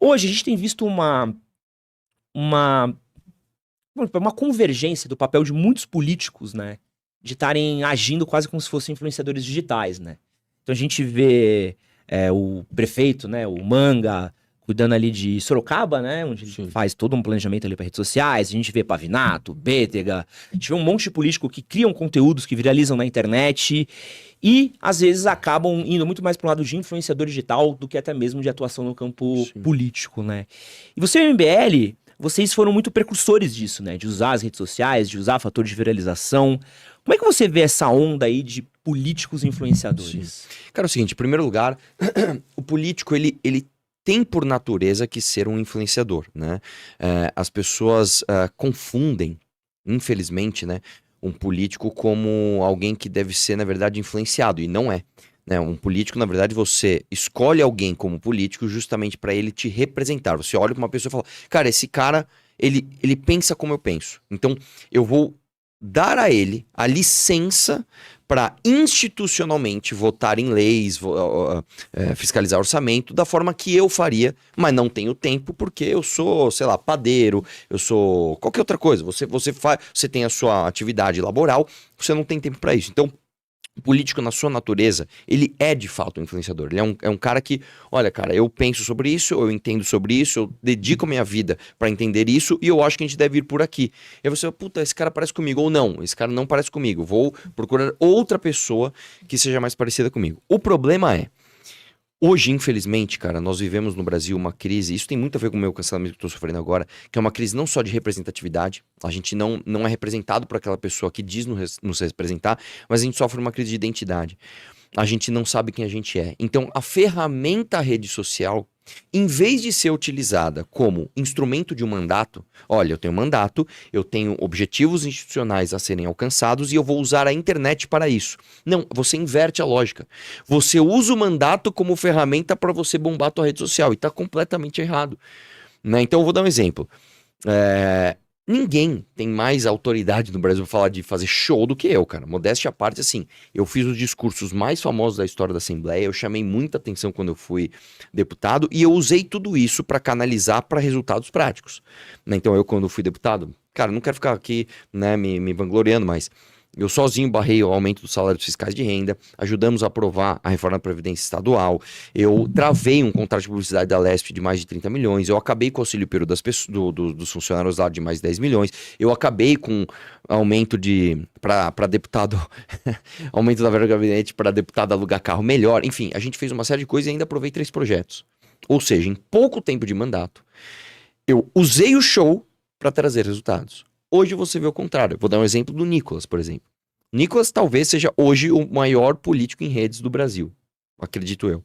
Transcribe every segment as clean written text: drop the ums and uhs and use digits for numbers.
Hoje a gente tem visto uma, uma convergência do papel de muitos políticos, né? De estarem agindo quase como se fossem influenciadores digitais, né? Então a gente vê o prefeito, né? O Manga, cuidando ali de Sorocaba, né? Onde ele Sim. faz todo um planejamento ali para redes sociais. A gente vê Pavinato, Bétega. A gente vê um monte de político que criam conteúdos que viralizam na internet e, às vezes, acabam indo muito mais para o lado de influenciador digital do que até mesmo de atuação no campo Sim. político, né? E você, o MBL, vocês foram muito precursores disso, né? De usar as redes sociais, de usar fator de viralização. Como é que você vê essa onda aí de políticos influenciadores? Cara, é o seguinte, em primeiro lugar, o político, ele tem por natureza que ser um influenciador, né? As pessoas confundem, infelizmente, né, um político como alguém que deve ser, na verdade, influenciado, e não é. Né? Um político, na verdade, você escolhe alguém como político justamente para ele te representar. Você olha para uma pessoa e fala, cara, esse cara, ele pensa como eu penso. Então, eu vou dar a ele a licença para institucionalmente votar em leis, fiscalizar orçamento da forma que eu faria, mas não tenho tempo porque eu sou, sei lá, padeiro, eu sou qualquer outra coisa. Você tem a sua atividade laboral, você não tem tempo para isso. Então, o político, na sua natureza, ele é de fato um influenciador. Ele é um cara que, olha, cara, eu penso sobre isso, eu entendo sobre isso, eu dedico a minha vida para entender isso e eu acho que a gente deve ir por aqui. E aí você, puta, esse cara parece comigo. Ou não, esse cara não parece comigo. Vou procurar outra pessoa que seja mais parecida comigo. O problema é, hoje, infelizmente, cara, nós vivemos no Brasil uma crise, isso tem muito a ver com o meu cancelamento que eu tô sofrendo agora, que é uma crise não só de representatividade, a gente não é representado por aquela pessoa que diz nos representar, mas a gente sofre uma crise de identidade. A gente não sabe quem a gente é. Então, a ferramenta rede social, em vez de ser utilizada como instrumento de um mandato, olha, eu tenho um mandato, eu tenho objetivos institucionais a serem alcançados e eu vou usar a internet para isso. Não, você inverte a lógica. Você usa o mandato como ferramenta para você bombar a tua rede social e está completamente errado. Né? Então, eu vou dar um exemplo. Ninguém tem mais autoridade no Brasil pra falar de fazer show do que eu, cara. Modéstia à parte, assim, eu fiz os discursos mais famosos da história da Assembleia, eu chamei muita atenção quando eu fui deputado e eu usei tudo isso pra canalizar pra resultados práticos. Né? Então eu, quando fui deputado, cara, não quero ficar aqui, né, me vangloriando, mas eu sozinho barrei o aumento dos salários fiscais de renda, ajudamos a aprovar a reforma da Previdência Estadual, eu travei um contrato de publicidade da Lesp de mais de 30 milhões, eu acabei com o auxílio peru dos funcionários lá de mais de 10 milhões, eu acabei com aumento para deputado, aumento da verba do gabinete para deputado alugar carro melhor, enfim, a gente fez uma série de coisas e ainda aprovei 3 projetos. Ou seja, em pouco tempo de mandato, eu usei o show para trazer resultados. Hoje você vê o contrário. Eu vou dar um exemplo do Nicolas, por exemplo. Nicolas talvez seja hoje o maior político em redes do Brasil. Acredito eu.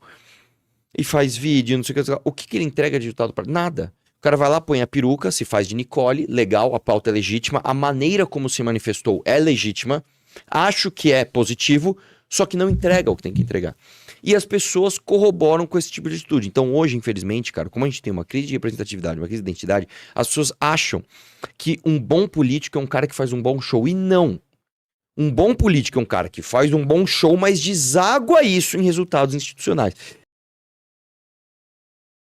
E faz vídeo, não sei o que. O que ele entrega de resultado para nada. O cara vai lá, põe a peruca, se faz de Nicole, legal, a pauta é legítima, a maneira como se manifestou é legítima, acho que é positivo, só que não entrega o que tem que entregar. E as pessoas corroboram com esse tipo de atitude. Então hoje, infelizmente, cara, como a gente tem uma crise de representatividade, uma crise de identidade, as pessoas acham que um bom político é um cara que faz um bom show. E não. Um bom político é um cara que faz um bom show, mas deságua isso em resultados institucionais.